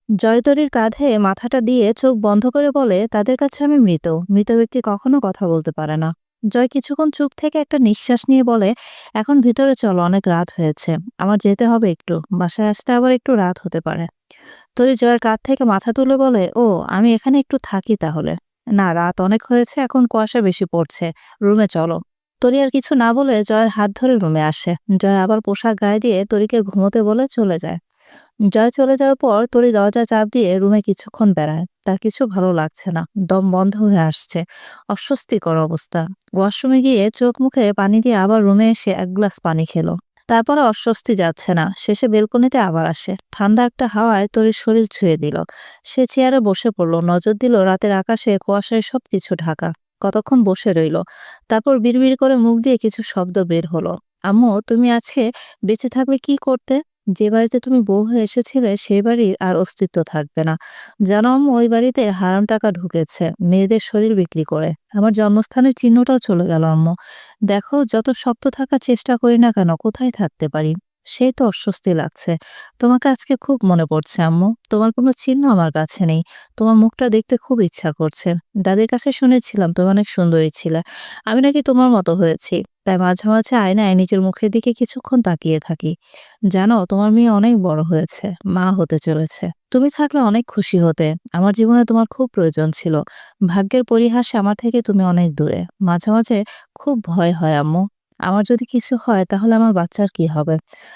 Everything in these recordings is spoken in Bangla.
জয়তরীর কাঁধে মাথাটা দিয়ে চোখ বন্ধ করে বলে, তাদের কাছে আমি মৃত। মৃত ব্যক্তি কখনো কথা বলতে পারে না। জয় কিছুক্ষণ চুপ থেকে একটা নিঃশ্বাস নিয়ে বলে, এখন ভিতরে চলো, অনেক রাত হয়েছে। আমার যেতে হবে একটু, বাসায় আসতে আবার একটু রাত হতে পারে। তরি জয়ের কাঁধ থেকে মাথা তুলে বলে, ও, আমি এখানে একটু থাকি তাহলে। না, রাত অনেক হয়েছে, এখন কুয়াশা বেশি পড়ছে, রুমে চলো। তরি আর কিছু না বলে জয়ের হাত ধরে রুমে আসে। জয় আবার পোশাক গায়ে দিয়ে তরিকে ঘুমোতে বলে চলে যায়। জয় চলে যাওয়ার পর তরি দরজা চাপ দিয়ে রুমে কিছুক্ষণ বেড়ায়। তার কিছু ভালো লাগছে না, দম বন্ধ হয়ে আসছে, অস্বস্তিকর অবস্থা। ওয়াশরুমে গিয়ে চোখ মুখে পানি দিয়ে আবার রুমে এসে এক গ্লাস পানি খেলো। তারপরে অস্বস্তি যাচ্ছে না, শেষে বেলকনিতে আবার আসে। ঠান্ডা একটা হাওয়ায় তরির শরীর ছুঁয়ে দিল। সে চেয়ারে বসে পড়লো, নজর দিল রাতের আকাশে কুয়াশায় সবকিছু ঢাকা। কতক্ষণ বসে রইল, তারপর বিড়বিড় করে মুখ দিয়ে কিছু শব্দ বের হলো। আম্মু, তুমি আজকে বেঁচে থাকলে কি করতে? যে বাড়িতে তুমি বউ হয়ে এসেছিলে সেই বাড়ির আর অস্তিত্ব থাকবে না। জানো আম্মু, ওই বাড়িতে হারাম টাকা ঢুকেছে, মেয়েদের শরীর বিক্রি করে। আমার জন্মস্থানের চিহ্নটাও চলে গেল আম্মু। দেখো, যত শক্ত থাকার চেষ্টা করি না কেন, কোথায় থাকতে পারি? সেই তো অস্বস্তি লাগছে। তোমাকে আজকে খুব মনে পড়ছে আম্মু, তোমার কোনো চিহ্ন আমার কাছে নেই। তোমার মুখটা দেখতে খুব ইচ্ছা করছে। দাদির কাছে শুনেছিলাম তুমি অনেক সুন্দরী ছিলে। আমি নাকি তোমার মতো হয়েছি, তাই মাঝে মাঝে আয়নায় নিজের মুখের দিকে কিছুক্ষণ তাকিয়ে থাকি। জানো, তোমার মেয়ে অনেক বড় হয়েছে, মা হতে চলেছে। তুমি থাকলে অনেক খুশি হতে। আমার জীবনে তোমার খুব প্রয়োজন ছিল। ভাগ্যের পরিহাসে আমার থেকে তুমি অনেক দূরে। মাঝে মাঝে খুব ভয় হয় আম্মু। আমার যদি কিছু হয় তাহলে আমার বাচ্চার কি হবে?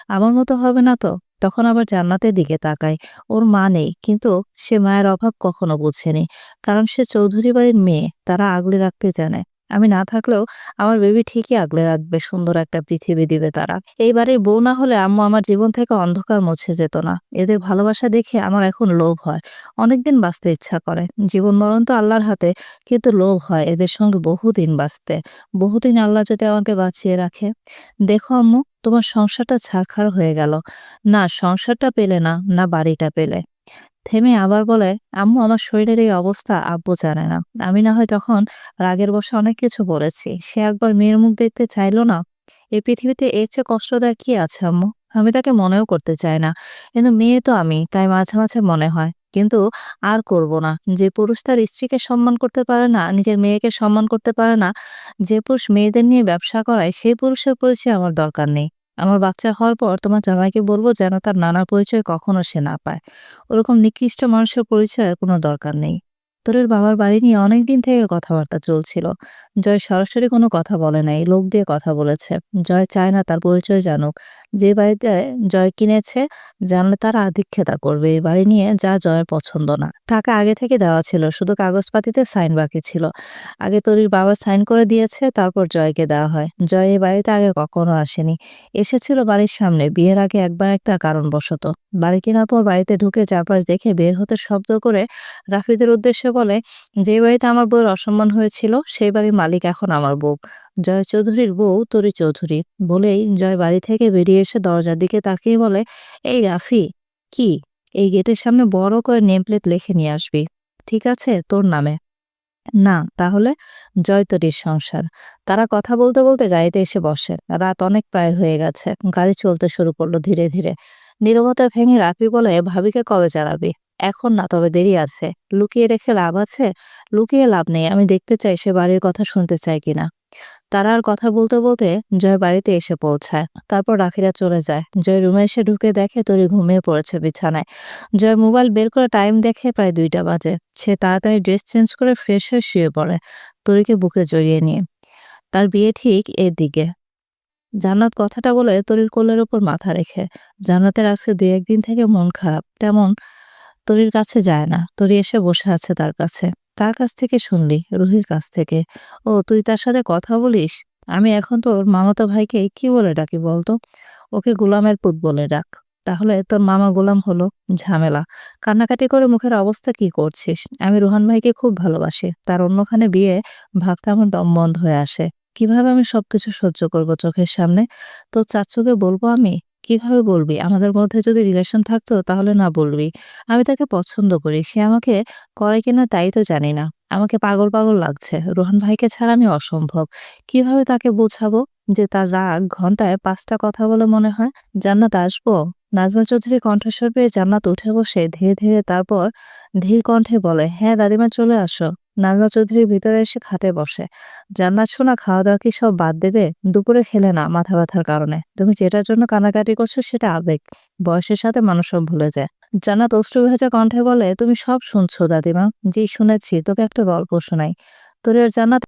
আমার মতো হবে না তো? তখন আবার জান্নাতের দিকে তাকাই। ওর মা নেই, কিন্তু সে মায়ের অভাব কখনো বুঝেনি। কারণ সে চৌধুরী বাড়ির মেয়ে, তারা আগলে রাখতে জানে। আমি না থাকলেও আমার বেবি ঠিকই আগলে রাখবে, সুন্দর একটা পৃথিবী দিবে তারা। এই বাড়ির বউ না হলে আম্মু আমার জীবন থেকে অন্ধকার মুছে যেত না। এদের ভালোবাসা দেখে আমার এখন লোভ হয়। অনেকদিন বাঁচতে ইচ্ছা করে। জীবন মরণ তো আল্লাহর হাতে, কিন্তু লোভ হয় এদের সঙ্গে বহুদিন বাঁচতে। বহুদিন আল্লাহ যদি আমাকে বাঁচিয়ে রাখে। দেখো আম্মু, তোমার সংসারটা ছারখার হয়ে গেল। না সংসারটা পেলে না, না বাড়িটা পেলে। থেমে আবার বলে, আম্মু, আমার শরীরের এই অবস্থা আব্বু জানে না। আমি না হয় তখন রাগের বশে অনেক কিছু বলেছি। সে একবার মেয়ের মুখ দেখতে চাইলো না। এই পৃথিবীতে এর চেয়ে কষ্টদায়ক কি আছে আম্মু? আমি তাকে মনেও করতে চাই না, কিন্তু মেয়ে তো আমি, তাই মাঝে মাঝে মনে হয়। কিন্তু আর করব না। যে পুরুষ তার স্ত্রীকে সম্মান করতে পারে না, নিজের মেয়েকে সম্মান করতে পারে না, যে পুরুষ মেয়েদের নিয়ে ব্যবসা করায়, সেই পুরুষের পরিচয় আমার দরকার নেই। আমার বাচ্চা হওয়ার পর তোমার জামাইকে বলবো যেন তার নানার পরিচয় কখনো সে না পায়। ওরকম নিকৃষ্ট মানুষের পরিচয়ের কোনো দরকার নেই। তোরের বাবার বাড়ি নিয়ে অনেকদিন থেকে কথাবার্তা চলছিল। জয় সরাসরি কোনো কথা বলে নাই, লোক দিয়ে কথা বলেছে। জয় চায় না তার পরিচয় জানুক। যে বাড়িতে জয় কিনেছে, জানলে তারা আধিক্যতা করবে। এই বাড়ি নিয়ে যা জয়ের পছন্দ না। টাকা আগে থেকে দেওয়া ছিল, শুধু কাগজপাতিতে সাইন বাকি ছিল। আগে তরির বাবা সাইন করে দিয়েছে, তারপর জয়কে দেওয়া হয়। জয় এই বাড়িতে আগে কখনো আসেনি। এসেছিল বাড়ির সামনে বিয়ের আগে একবার একটা কারণবশত। বাড়ি কেনার পর বাড়িতে ঢুকে চারপাশ দেখে বের হতে শব্দ করে রাফিদের উদ্দেশ্যে বলে, যে বাড়িতে আমার বউয়ের অসম্মান হয়েছিল সেই বাড়ির মালিক এখন আমার বউ। জয় চৌধুরীর বউ তরি চৌধুরী। বলেই জয় বাড়ি থেকে বেরিয়ে এসে দরজার দিকে তাকিয়ে বলে, এই রাফি, কি? এই গেটের সামনে বড় করে নেম প্লেট লিখে নিয়ে আসবি, ঠিক আছে, তোর নামে। না, তাহলে? জয়তরীর সংসার। তারা কথা বলতে বলতে গাড়িতে এসে বসে। রাত অনেক প্রায় হয়ে গেছে। গাড়ি চলতে শুরু করলো ধীরে ধীরে। নীরবতা ভেঙে রাফি বলে, ভাবিকে কবে জানাবি? এখন না, তবে দেরি আছে। লুকিয়ে রেখে লাভ আছে? লুকিয়ে লাভ নেই, আমি দেখতে চাই সে বাড়ির কথা শুনতে চায় কিনা। তারা আর কথা বলতে বলতে জয় বাড়িতে এসে পৌঁছায়। তারপর রাফিরা চলে যায়। জয় রুমে এসে ঢুকে দেখে তরি ঘুমিয়ে পড়েছে বিছানায়। জয় মোবাইল বের করে টাইম দেখে প্রায় 2টা বাজে। সে তাড়াতাড়ি ড্রেস চেঞ্জ করে ফ্রেশ হয়ে শুয়ে পড়ে, তরিকে বুকে জড়িয়ে নিয়ে। তার বিয়ে ঠিক এর দিকে। জান্নাত কথাটা বলে তরির কোলের ওপর মাথা রেখে। জান্নাতের আজকে 2-1 দিন থেকে মন খারাপ, তেমন তরির কাছে যায় না। তরি এসে বসে আছে তার কাছে। তার কাছ থেকে শুনলি? রুহির কাছ থেকে। ও, তুই তার সাথে কথা বলিস? আমি এখন তোর মামাতো ভাইকে কি বলে ডাকি বলতো? ওকে গোলামের পুত বলে ডাক। তাহলে তোর মামা গোলাম হলো? ঝামেলা। কান্নাকাটি করে মুখের অবস্থা কি করছিস? আমি রোহান ভাইকে খুব ভালোবাসি, তার অন্যখানে বিয়ে ভাবতে আমার দম বন্ধ হয়ে আসে। কিভাবে আমি সবকিছু সহ্য করব চোখের সামনে? তোর চাচ্চুকে বলবো আমি? কিভাবে বলবি? আমাদের মধ্যে যদি রিলেশন থাকতো তাহলে না বলবি। আমি তাকে পছন্দ করি, সে আমাকে করে কিনা তাই তো জানি না। আমাকে পাগল পাগল লাগছে। রোহান ভাইকে ছাড়া আমি অসম্ভব। কিভাবে তাকে বোঝাবো যে তার রাগ ঘন্টায় ৫টা কথা বলে মনে হয়? জান্নাত আসবো? নাজমা চৌধুরীর কণ্ঠস্বর পেয়ে জান্নাত উঠে বসে ধীরে ধীরে তারপর ধীর কণ্ঠে বলে, হ্যাঁ দাদিমা চলে আসো। নাজমা চৌধুরী ভিতরে এসে খাটে বসে। জান্নাত শোনা, খাওয়া দাওয়া কি সব বাদ দেবে? দুপুরে খেলে না মাথা ব্যথার কারণে। তুমি যেটার জন্য কান্নাকাটি করছো সেটা আবেগ। বয়সের সাথে মানুষ সব ভুলে যায়। জান্নাত অশ্রু ভেজা কণ্ঠে বলে, তুমি সব শুনছো দাদিমা? জি শুনেছি, তোকে একটা গল্প শোনাই। তোরে জান্নাত